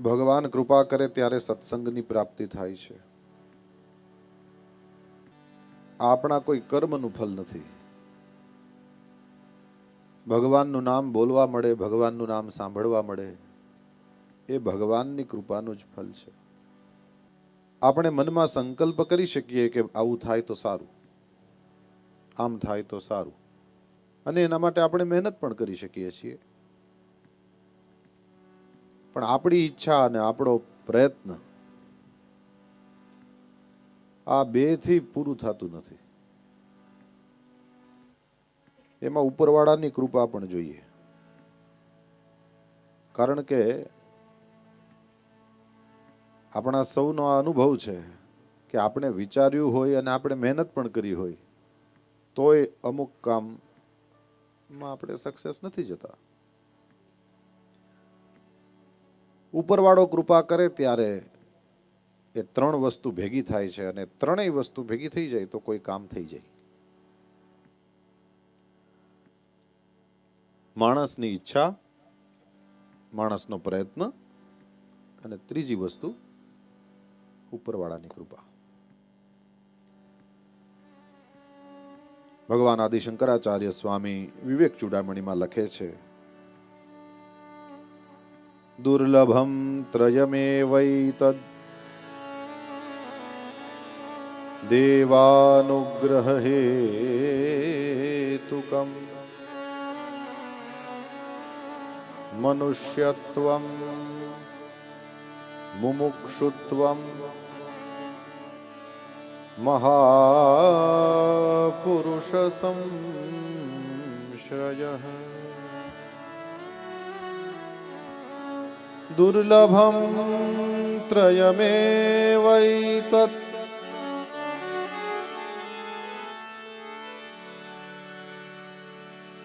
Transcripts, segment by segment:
ભગવાન કૃપા કરે ત્યારે સત્સંગની પ્રાપ્તિ થાય છે. આપણા કોઈ કર્મનું ફલ નથી. ભગવાનનું નામ બોલવા મળે, ભગવાનનું નામ સાંભળવા મળે, એ ભગવાનની કૃપાનું જ ફલ છે. આપણે મનમાં સંકલ્પ કરી શકીએ કે આવું થાય તો સારું, આમ થાય તો સારું, અને એના માટે આપણે મહેનત પણ કરી શકીએ છીએ. પણ આપણી ઈચ્છા અને આપણો પ્રયત્ન આ બેથી પૂરું થતું નથી. એમાં ઉપરવાળાની કૃપા પણ જોઈએ. કારણ કે આપણા સૌનો આ અનુભવ છે કે આપણે વિચાર્યું હોય અને આપણે મહેનત પણ કરી હોય તોય અમુક કામમાં આપણે સક્સેસ નથી જતા. ઉપરવાળો કૃપા કરે ત્યારે એ ત્રણ વસ્તુ ભેગી થાય છે, અને ત્રણેય વસ્તુ ભેગી થઈ જાય તો કોઈ કામ થઈ જાય. માણસની ઈચ્છા, માણસનો પ્રયત્ન, અને ત્રીજી વસ્તુ ઉપરવાળાની કૃપા. ભગવાન આદિ શંકરાચાર્ય સ્વામી વિવેક ચૂડામણીમાં લખે છે, દુર્લભમ ત્રયમેવૈતદ દેવાનુગ્રહ હેતુકમ મનુષ્યત્વમ મુમુક્ષુત્વમ મહાપુરુષ સંશ્રયઃ. દુર્લભમ ત્રયમેવૈતત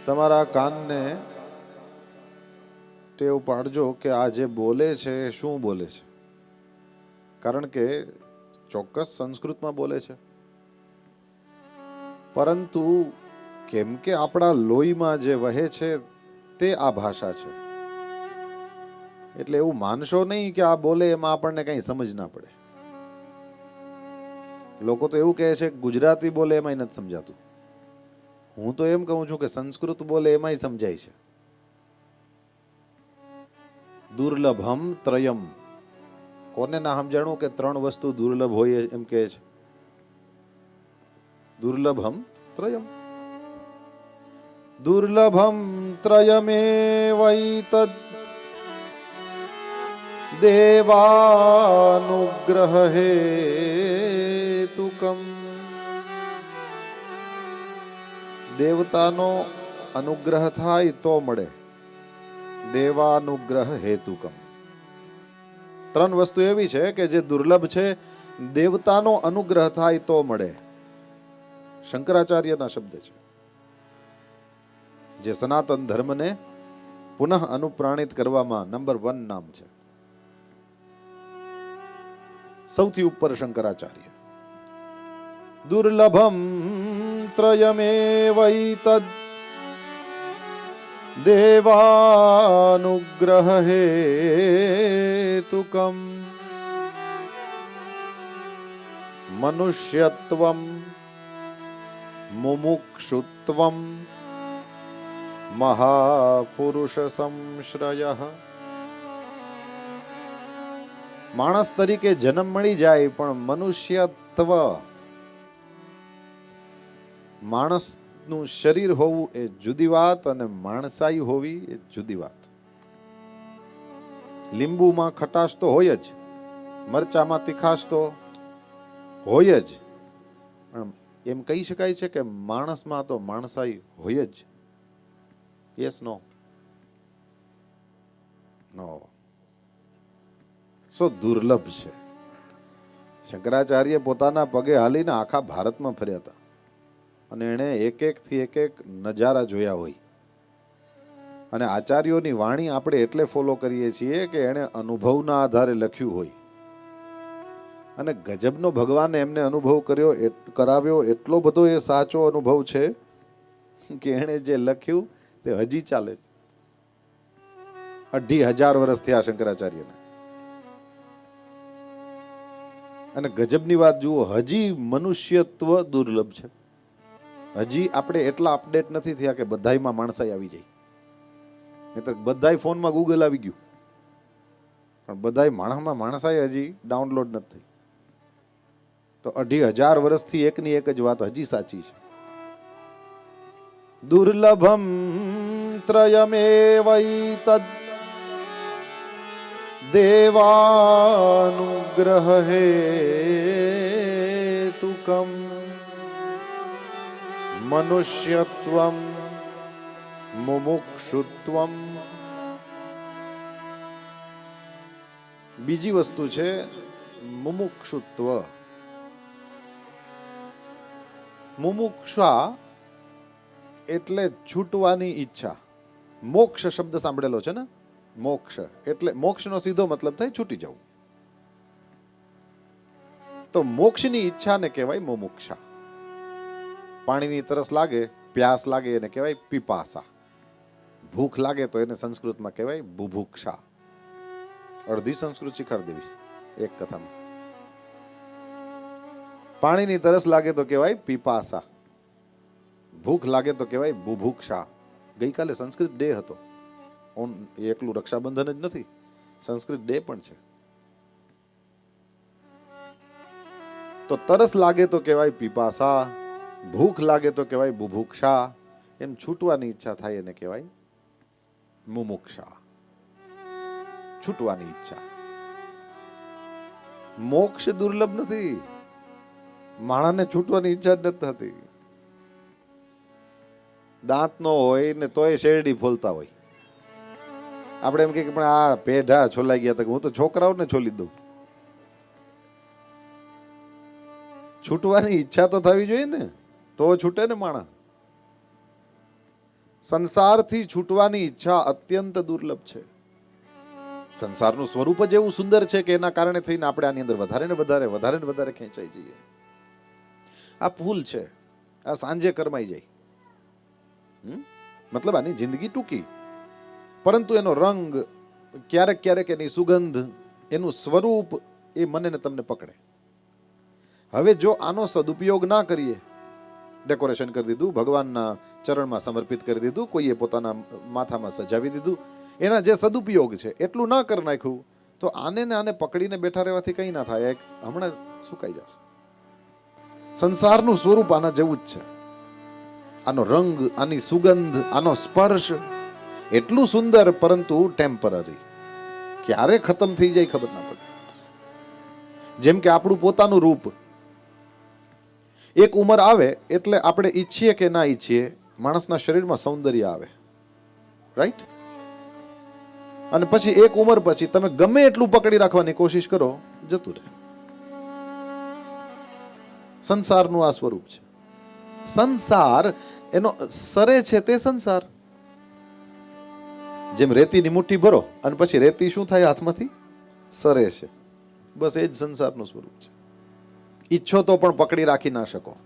તમારા કાનને ટેવ પાડજો કે આ જે બોલે છે એ શું બોલે છે. કારણ કે ચોક્કસ સંસ્કૃતમાં બોલે છે, પરંતુ કેમ કે આપણા લોહીમાં જે વહે છે તે આ ભાષા છે. એટલે એવું માનશો નહીં કે આ બોલે એમાં આપણને કંઈ સમજ ના પડે. લોકો તો એવું કહે છે કે ગુજરાતી બોલે એમાંય નથી સમજાતું. હું તો એમ કહું છું કે સંસ્કૃત બોલે એમાંય સમજાય છે. દુર્લભમ ત્રયમ, કોને ના સમજાણું કે ત્રણ વસ્તુ દુર્લભ હોય એમ કહે છે. દુર્લભમ ત્રયમ, દુર્લભમ ત્રયમેવૈતદ દેવાનુગ્રહ હેતુકમ. દેવતાનો અનુગ્રહ થાય તો મળે. દેવાનુગ્રહ હેતુકમ. ત્રણ વસ્તુ એવી છે કે જે દુર્લભ છે, દેવતાનો અનુગ્રહ થાય તો મળે. શંકરાચાર્યના શબ્દ છે, જે સનાતન ધર્મને પુનઃ અનુપ્રાણિત કરવામાં નંબર 1 નામ છે. સૌથી ઉપર શંકરાચાર્ય. દુર્લભમ ત્રયમેવૈતદ દેવાનુગ્રહ હેતુકમ મનુષ્યત્વમ મુમુક્ષુત્વમ મહાપુરુષ સંશ્રયઃ. માણસ તરીકે જન્મ મળી જાય પણ મનુષ્યત્વ, માણસનું શરીર હોવું એ જુદી વાત, અને માણસાઈ હોવી એ જુદી વાત. લીંબુમાં ખટાશ તો હોય જ, મરચામાં તીખાશ તો હોય જ, પણ એમ કહી શકાય છે કે માણસમાં તો માણસાઈ હોય જ. Yes no? નો. સો દુર્લભ છે. શંકરાચાર્ય પોતાના પગે હાલીને આખા ભારતમાં ફર્યા હતા, અને એણે એક એક નજારા જોયા હોય. અને આચાર્યોની વાણી આપણે એટલે ફોલો કરીએ છીએ કે એણે અનુભવના આધારે લખ્યું હોય. અને ગજબનો ભગવાને એમને અનુભવ કરાવ્યો, એટલો બધો એ સાચો અનુભવ છે કે એણે જે લખ્યું તે હજી ચાલે છે. 2500 વર્ષ થયા શંકરાચાર્યને. અને ગજબની વાત જુઓ, હજી મનુષ્યત્વ દુર્લભ છે. હજી આપણે એટલા અપડેટ નથી થયા કે બધાયમાં માણસાઈ આવી જાય. નહીતર બધાય ફોનમાં ગૂગલ આવી ગયું, પણ બધાય માણસમાં માણસાઈ હજી ડાઉનલોડ નથી થઈ. તો 2500 વર્ષથી એકની એક જ વાત હજી સાચી છે. દુર્લભમ ત્રયમેવૈતદ્ દેવાનુગ્રહ હેતુકમ મનુષ્યત્વમ મુમુક્ષુત્વમ. બીજી વસ્તુ છે મુમુક્ષુત્વ. મુમુક્ષા એટલે છૂટવાની ઈચ્છા. મોક્ષ શબ્દ સાંભળેલો છે ને? મોક્ષ એટલે મોક્ષનો સીધો મતલબ થાય છૂટી જવું. તો મોક્ષની ઈચ્છાને કહેવાય મુમુક્ષા. પાણીની તરસ લાગે, પ્યાસ લાગે એને કહેવાય પીપાસા. ભૂખ લાગે તો એને સંસ્કૃતમાં કહેવાય બુભુક્ષા. અડધી સંસ્કૃત શીખવાડી દેવી એક કથામાં. પાણીની તરસ લાગે તો કહેવાય પીપાસા, ભૂખ લાગે તો કહેવાય બુભુક્ષા. ગઈકાલે સંસ્કૃત ડે હતો. એકલું રક્ષાબંધન જ નથી, સંસ્કૃત ડે પણ છે. તો તરસ લાગે તો કહેવાય પીપાસા, ભૂખ લાગે તો કહેવાય બુભુક્ષા. એમ છૂટવાની ઈચ્છા થાય એને કહેવાય મુમુક્ષા. છૂટવાની ઈચ્છા. મોક્ષ દુર્લભ નથી, માણસને છૂટવાની ઈચ્છા જ નથી થતી. દાંત નો હોય ને તોય શેરડી ફોલતા હોય. આપણે એમ કે પણ આ પેઢા છોલાઈ ગયા, હું તો છોકરાઓને છોલી દઉં. છૂટવાની ઈચ્છા તો થવી જોઈએ ને, તો છૂટે ને માણસ. સંસારથી છૂટવાની ઈચ્છા અત્યંત દુર્લભ છે. સંસારનું સ્વરૂપ જ એવું સુંદર છે કે એના કારણે થઈને આપણે આની અંદર વધારે ને વધારે ખેંચાઈ જઈએ. આ ફૂલ છે, આ સાંજે કરમાઈ જાય. મતલબ આની જિંદગી ટૂંકી, પરંતુ એનો રંગ, ક્યારેક એની સુગંધ, એનું સ્વરૂપ એ મને ને તમને પકડે. હવે જો આનો સદુપયોગ ના કરીએ, ડેકોરેશન કરી દીધું, ભગવાનના ચરણમાં સમર્પિત કરી દીધું, કોઈએ પોતાના માથામાં સજાવી દીધું, એના જે સદુપયોગ છે એટલું ના કરી નાખ્યું, તો આને ને આને પકડીને બેઠા રહેવાથી કંઈ ના થાય, હમણાં સુકાઈ જશે. સંસારનું સ્વરૂપ આના જેવું જ છે. આનો રંગ, આની સુગંધ, આનો સ્પર્શ એટલું સુંદર, પરંતુ ટેમ્પરરી. ક્યારે ખતમ થઈ જાય ખબર ના પડે. જેમ કે આપણું પોતાનું રૂપ. એક ઉંમર આવે એટલે આપણે ઈચ્છીએ કે ના ઈચ્છીએ, માણસના શરીરમાં સૌંદર્ય આવે, રાઈટ? અને પછી એક ઉંમર પછી તમે ગમે એટલું પકડી રાખવાની કોશિશ કરો, જતું રહે. સંસારનું આ સ્વરૂપ છે. સંસાર એનો સરે છે તે સંસાર. જેમ રેતીની મુઠ્ઠી ભરો અને પછી રેતી શું થાય હાથમાંથી? સરે છે. બસ એ જ સંસારનું સ્વરૂપ છે. ઈચ્છો તો પણ પકડી રાખી ના શકો,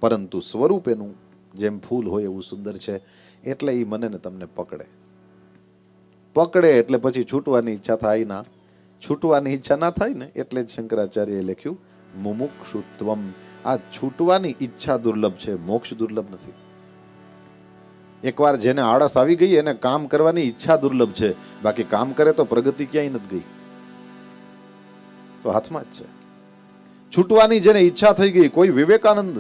પરંતુ સ્વરૂપ એનું જેમ ફૂલ હોય એવું સુંદર છે. એટલે એ મને ને તમને પકડે એટલે પછી છૂટવાની ઈચ્છા થાય ના. છૂટવાની ઈચ્છા ના થાય ને એટલે જ શંકરાચાર્યએ લખ્યું મુમુક્ષુત્વમ. આ છૂટવાની ઈચ્છા દુર્લભ છે, મોક્ષ દુર્લભ નથી. એકવાર જેને આળસ આવી ગઈ એને કામ કરવાની ઈચ્છા દુર્લભ છે, બાકી કામ કરે તો પ્રગતિ ક્યાંય નથી ગઈ. તો હાથમાં જ છે. છૂટવાની જેને ઈચ્છા થઈ ગઈ, કોઈ વિવેકાનંદ,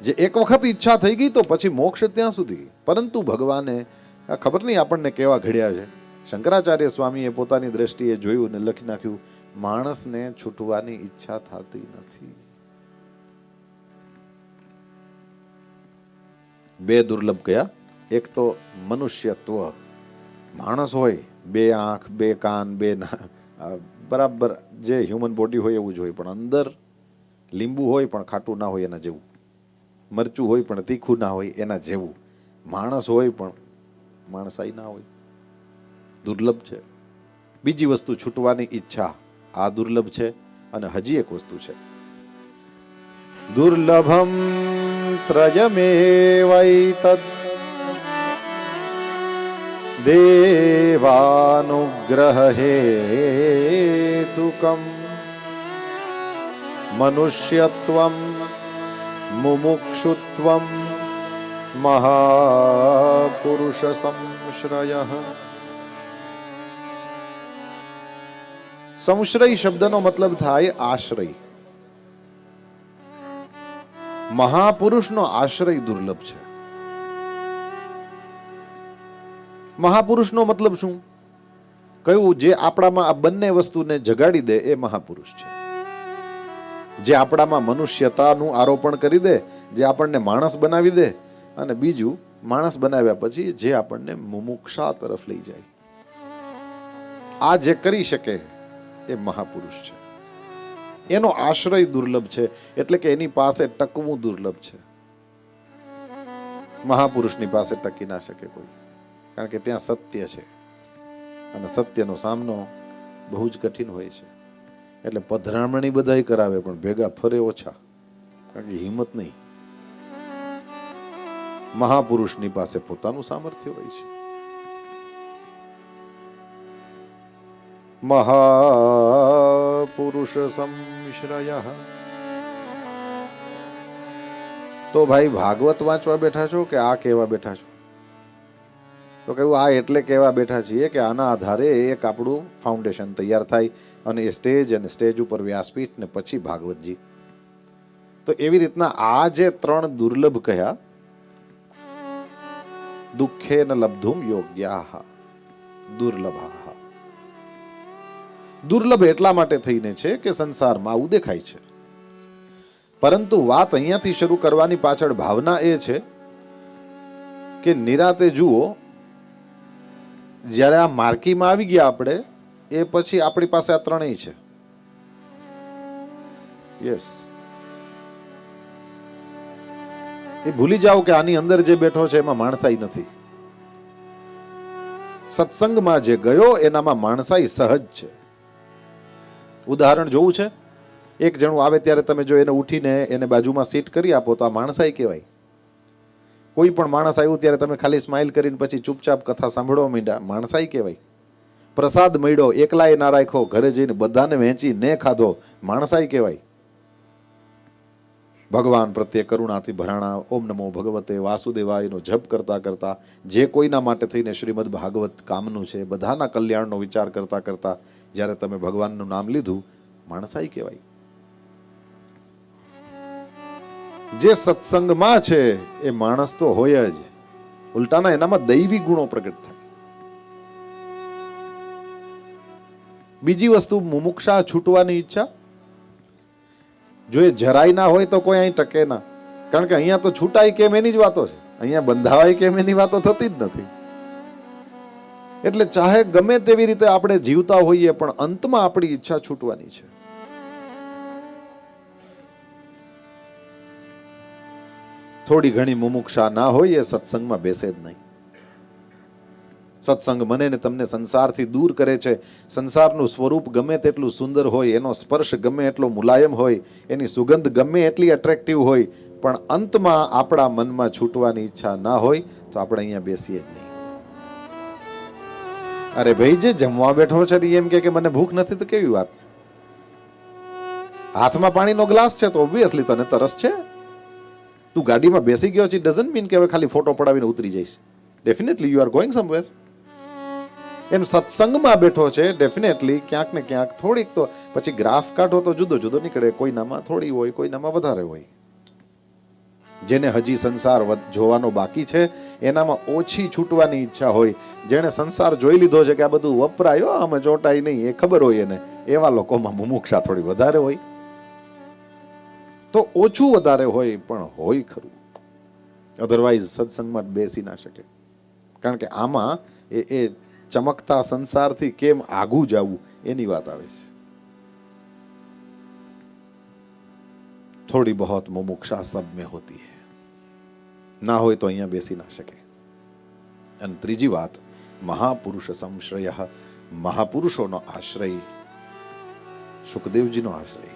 જે એક વખત ઈચ્છા થઈ ગઈ તો પછી મોક્ષ ત્યાં સુધી. પરંતુ ભગવાને ખબર નહીં આપણને કેવા ઘડ્યા છે. શંકરાચાર્ય સ્વામીએ પોતાની દ્રષ્ટિએ જોયું ને લખી નાખ્યું, માણસને છૂટવાની ઈચ્છા થતી નથી. બે દુર્લભ કયા? એક તો મનુષ્યત્વ. માણસ હોય, બે આંખ, બે કાન, બે બરાબર જે હ્યુમન બોડી હોય એવું જ હોય, પણ અંદર લીંબુ હોય પણ ખાટું ના હોય એના જેવું, મરચું હોય પણ તીખું ના હોય એના જેવું, માણસ હોય પણ માણસાઈ ના હોય. દુર્લભ છે. બીજી વસ્તુ છૂટવાની ઈચ્છા, આ દુર્લભ છે. અને હજી એક વસ્તુ છે, દુર્લભમ ત્રયમેવૈતદ્ દેવાનુગ્રહ હેતુકમ મનુષ્યત્વમ મુમુક્ષુત્વમ મહાપુરુષ સંશ્રયઃ. સંશ્રય શબ્દનો મતલબ થાય આશ્રય. મહાપુરુષનો આશ્રય દુર્લભ છે. મહાપુરુષનો મતલબ શું? કયું? જે આપણામાં આ બંને વસ્તુને જગાડી દે એ મહાપુરુષ છે. જે આપણામાં મનુષ્યતાનું આરોપણ કરી દે, જે આપણને માણસ બનાવી દે, અને બીજું માણસ બનાવ્યા પછી જે આપણને મુમુક્ષા તરફ લઈ જાય. આ જે કરી શકે એ મહાપુરુષ છે. એનો આશ્રય દુર્લભ છે, એટલે કે એની પાસે ટકવું દુર્લભ છે. મહાપુરુષની પાસે ટકી ના શકે કોઈ, કારણ કે ત્યાં સત્ય છે અને સત્યનો સામનો બહુ જ કઠિન હોય છે. એટલે પધરામણી બધાય કરાવે પણ ભેગા ફરે ઓછા, કારણ કે હિંમત નહીં. મહાપુરુષની પાસે પોતાનું સામર્થ્ય હોય છે. મહાપુરુષ સંશ્રયઃ. તો ભાઈ ભાગવત વાંચવા બેઠા છો કે આ કહેવા બેઠા છો? તો કહ્યું આ એટલે કહેવા બેઠા છીએ કે આના આધારે એક આપણું ફાઉન્ડેશન તૈયાર થાય અને એ સ્ટેજ, અને સ્ટેજ ઉપર વ્યાસપીઠ ને પછી ભાગવતજી. તો એવી રીતના આ જે ત્રણ દુર્લભ કહ્યા, દુઃખેન લબ્ધુમ યોગ્યાઃ દુર્લભાઃ. દુર્લભ એટલા માટે થઈને છે કે સંસારમાં આવું દેખાય છે. પરંતુ વાત અહીંયાથી શરૂ કરવાની પાછળ ભાવના એ છે કે નિરાતે જુઓ, જ્યારે આ માર્કીમાં આવી ગયા આપણે, એ પછી આપણી પાસે આ ત્રણેય છે. યસ, એ ભૂલી જાઓ કે આની અંદર જે બેઠો છે એમાં માણસાઈ નથી. સત્સંગમાં જે ગયો એનામાં માણસાઈ સહજ છે. ઉદાહરણ જોવું છે, એક જણું આવે ત્યારે તમે જો એને ઉઠીને એને બાજુમાં સીટ કરી આપો તો આ માણસાઈ કહેવાય. કોઈ પણ માણસ આવ્યું ત્યારે તમે ખાલી સ્માઇલ કરીને પછી ચૂપચાપ કથા સાંભળવા માંડ્યા, માણસાઈ કહેવાય. પ્રસાદ મળ્યો, એકલાય ના રાખ્યો, ઘરે જઈને બધાને વહેંચી ને ખાધો, માણસાઈ કહેવાય. ભગવાન પ્રત્યે કરુણાથી ભરાણા ઓમ નમો ભગવતે વાસુદેવાયનો જપ કરતા કરતા, જે કોઈના માટે થઈને શ્રીમદ ભાગવત કામનું છે, બધાના કલ્યાણનો વિચાર કરતા કરતા જ્યારે તમે ભગવાનનું નામ લીધું, માણસાઈ કહેવાય. જે સત્સંગમાં છે એ માણસ તો હોય જ, ઉલટાના એનામાં દૈવી ગુણો પ્રગટ થાય. બીજી વસ્તુ મુમુક્ષા, છૂટવાની ઈચ્છા. જો એ જરાય ના હોય તો કોઈ અહીં ટકે ના, કારણ કે અહીંયા તો છૂટાય કેમ એની જ વાતો છે, અહીંયા બંધાવાય કેમ એની વાતો થતી જ નથી. એટલે ચાહે ગમે તેવી રીતે આપણે જીવતા હોઈએ પણ અંતમાં આપણી ઈચ્છા છૂટવાની છે. થોડી ઘણી મુમુક્ષા ના હોય એ સત્સંગમાં બેસે જ નહીં. સત્સંગ મને ને તમને સંસારથી દૂર કરે છે. સંસારનું સ્વરૂપ ગમે તેટલું સુંદર હોય, એનો સ્પર્શ ગમે એટલો મુલાયમ હોય, એની સુગંધ ગમે એટલી એટ્રેક્ટિવ હોય, પણ અંતમાં આપણા મનમાં છૂટવાની ઈચ્છા ના હોય તો આપણે અહીંયા બેસીએ જ નહીં. અરે ભાઈ, જે જમવા બેઠો છે એમ કે મને ભૂખ નથી, તો કેવી વાત? હાથમાં પાણીનો ગ્લાસ છે તો ઓબ્વિયસલી તને તરસ છે. તું ગાડીમાં બેસી ગયો છે, ડઝન્ટ મીન કે હવે ખાલી ફોટો પડાવીને ઉતરી જઈશ. Definitely you are going somewhere. એમ સત્સંગમાં બેઠો છે, ડેફિનેટલી ક્યાંક ને ક્યાંક થોડીક તો પછી ગ્રાફ કાઢો તો જુદો જુદો નીકળે. કોઈનામાં થોડી હોય, કોઈનામાં વધારે હોય. જેને હજી સંસાર જોવાનો બાકી છે એનામાં ઓછી છૂટવાની ઈચ્છા હોય. જેણે સંસાર જોઈ લીધો છે કે આ બધું વપરાયો, આમાં ચોટાય નહીં, એ ખબર હોય એને, એવા લોકોમાં મુમુક્ષા થોડી વધારે હોય. તો ઓછું વધારે હોય પણ હોય ખરું. અધરવાઇઝ સત્સંગમાં બેસી ના શકે, કારણ કે આમાં એ ચમકતા સંસારથી કેમ આગું જવું એની વાત આવે છે. થોડી બહોત મુમુક્ષા સબ में होती है. ના હોય તો અહીંયા બેસી ના શકે. અને ત્રીજી વાત, મહાપુરુષ સંશ્રય, મહાપુરુષોનો આશ્રય. સુખદેવજીનો આશ્રય,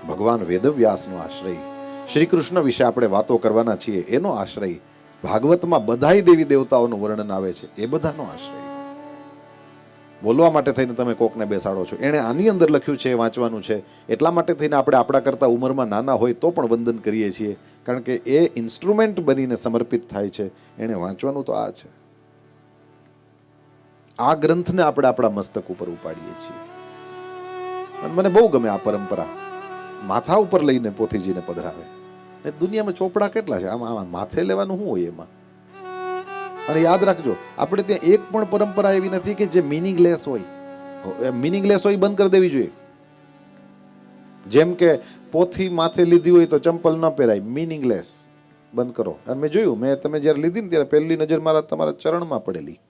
ભગવાન વેદવ્યાસનો આશ્રય, શ્રી કૃષ્ણ વિશે આપણે વાતો કરવાના છીએ એનો આશ્રય, ભાગવતમાં બધાય દેવી દેવતાઓનું વર્ણન આવે છે એ બધાનો આશ્રય. બોલવા માટે થઈને તમે કોકને બેસાડો છો. એણે આની અંદર લખ્યું છે, વાંચવાનું છે. એટલા માટે થઈને આપણે આપણા કરતાં ઉંમરમાં નાના હોય તો પણ વંદન કરીએ છીએ, કારણ કે એ ઇન્સ્ટ્રુમેન્ટ બનીને સમર્પિત થાય છે. એણે વાંચવાનું તો આ છે. આ ગ્રંથને આપણે આપણા મસ્તક ઉપર ઉપાડીએ છીએ. અને મને બહુ ગમે આ પરંપરા. માથા ઉપર લઈને પોથીજીને પધરાવે. દુનિયામાં ચોપડા કેટલા છે, આમાં માથે લેવાનું શું હોય એમાં? અને યાદ રાખજો, આપણે ત્યાં એક પણ પરંપરા એવી નથી કે જે મિનિંગલેસ હોય. મિનિંગલેસ હોય બંધ કરી દેવી જોઈએ. જેમ કે પોથી માથે લીધી હોય તો ચંપલ ન પહેરાય, મિનિંગલેસ, બંધ કરો. અને મેં જોયું, તમે જ્યારે લીધી ને ત્યારે પહેલી નજર તમારા ચરણમાં પડેલી.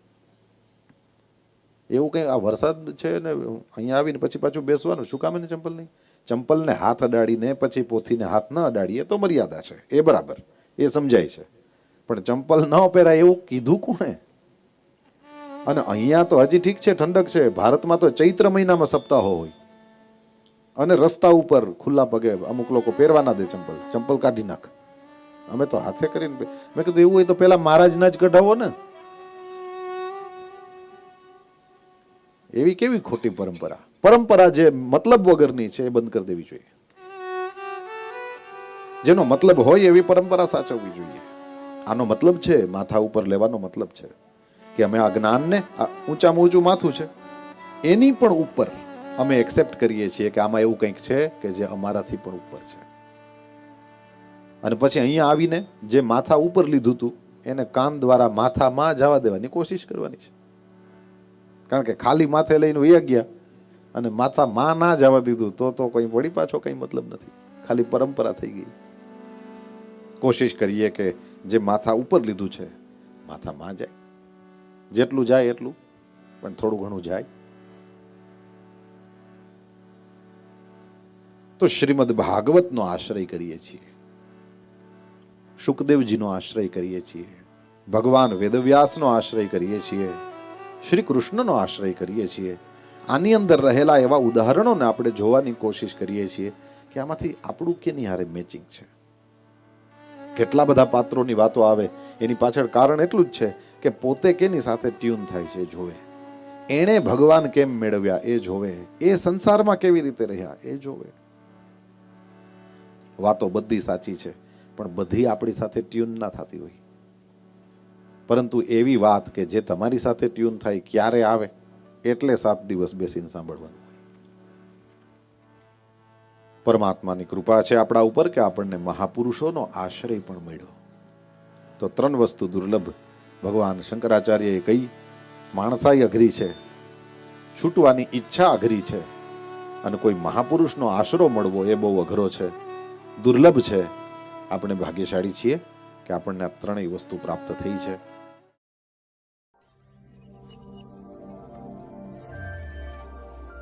એવું કંઈ આ વરસાદ છે ને અહીંયા આવીને પછી પાછું બેસવાનું, શું કામ એને ચંપલ નહીં? ચંપલને હાથ અડાડીને પછી પોથીને હાથ ન અડાડીએ તો મર્યાદા છે, એ બરાબર, એ સમજાય છે. પણ ચંપલ ન પહેરાય એવું કીધું કોણે? અને અહીંયા તો હજી ઠીક છે, ઠંડક છે. ભારતમાં તો ચૈત્ર મહિનામાં સપ્તાહો હોય અને રસ્તા ઉપર ખુલ્લા પગે અમુક લોકો પહેરવા ના દે ચંપલ, ચંપલ કાઢી નાખ. અમે તો હાથે કરીને, મેં કીધું એવું હોય તો પેલા મહારાજના જ કઢાવો ને. એવી કેવી ખોટી પરંપરા? પરંપરા જે મતલબ વગરની છે એ બંધ કરી દેવી જોઈએ. જેનો મતલબ હોય એવી પરંપરા સાચવવી જોઈએ. આનો મતલબ છે, માથા ઉપર લેવાનો મતલબ છે કે અમે આ જ્ઞાનને, ઊંચામાં ઊંચું માથું છે, એની પણ ઉપર અમે એક્સેપ્ટ કરીએ છીએ કે આમાં એવું કંઈક છે કે જે અમારાથી પણ ઉપર છે. અને પછી અહીંયા આવીને જે માથા ઉપર લીધું હતું એને કાન દ્વારા માથામાં જવા દેવાની કોશિશ કરવાની છે. કારણ કે ખાલી માથે લઈને વહી ગયા અને માથામાં ના જવા દીધું તો કોઈ વળી પાછો કંઈ મતલબ નથી, ખાલી પરંપરા થઈ ગઈ. કોશિશ કરીએ કે જે માથા ઉપર લીધું છે માથામાં જાય, જેટલું જાય એટલું, પણ થોડું ઘણું જાય. તો શ્રીમદ ભાગવતનો આશ્રય કરીએ છીએ, શુકદેવજીનો આશ્રય કરીએ છીએ, ભગવાન વેદવ્યાસનો આશ્રય કરીએ છીએ, શ્રી કૃષ્ણનો આશ્રય કરીએ છીએ. આની અંદર રહેલા એવા ઉદાહરણોને આપણે જોવાની કોશિશ કરીએ છીએ કે આમાંથી આપણું કેની હારે મેચિંગ છે. કેટલા બધા પાત્રોની વાતો આવે, એની પાછળ કારણ એટલું જ છે કે પોતે કેની સાથે ટ્યુન થાય છે એ જોવે, એણે ભગવાન કેમ મેળવ્યા એ જોવે, એ સંસારમાં કેવી રીતે રહ્યા એ જોવે. વાતો બધી સાચી છે, પણ બધી આપણી સાથે ટ્યુન ના થતી હોય. પરંતુ એવી વાત કે જે તમારી સાથે ટ્યુન થાય, ક્યારે આવે એટલે 7 દિવસ બેસીને સાંભળવાનું. પરમાત્માની કૃપા છે આપણા ઉપર કે આપણને મહાપુરુષોનો આશ્રય પણ મળ્યો. તો 3 વસ્તુ દુર્લભ ભગવાન શંકરાચાર્યએ કહી. માણસાઈ અઘરી છે, છૂટવાની ઈચ્છા અઘરી છે, અને કોઈ મહાપુરુષનો આશરો મળવો એ બહુ અઘરો છે, દુર્લભ છે. આપણે ભાગ્યશાળી છીએ કે આપણને આ 3 વસ્તુ પ્રાપ્ત થઈ છે.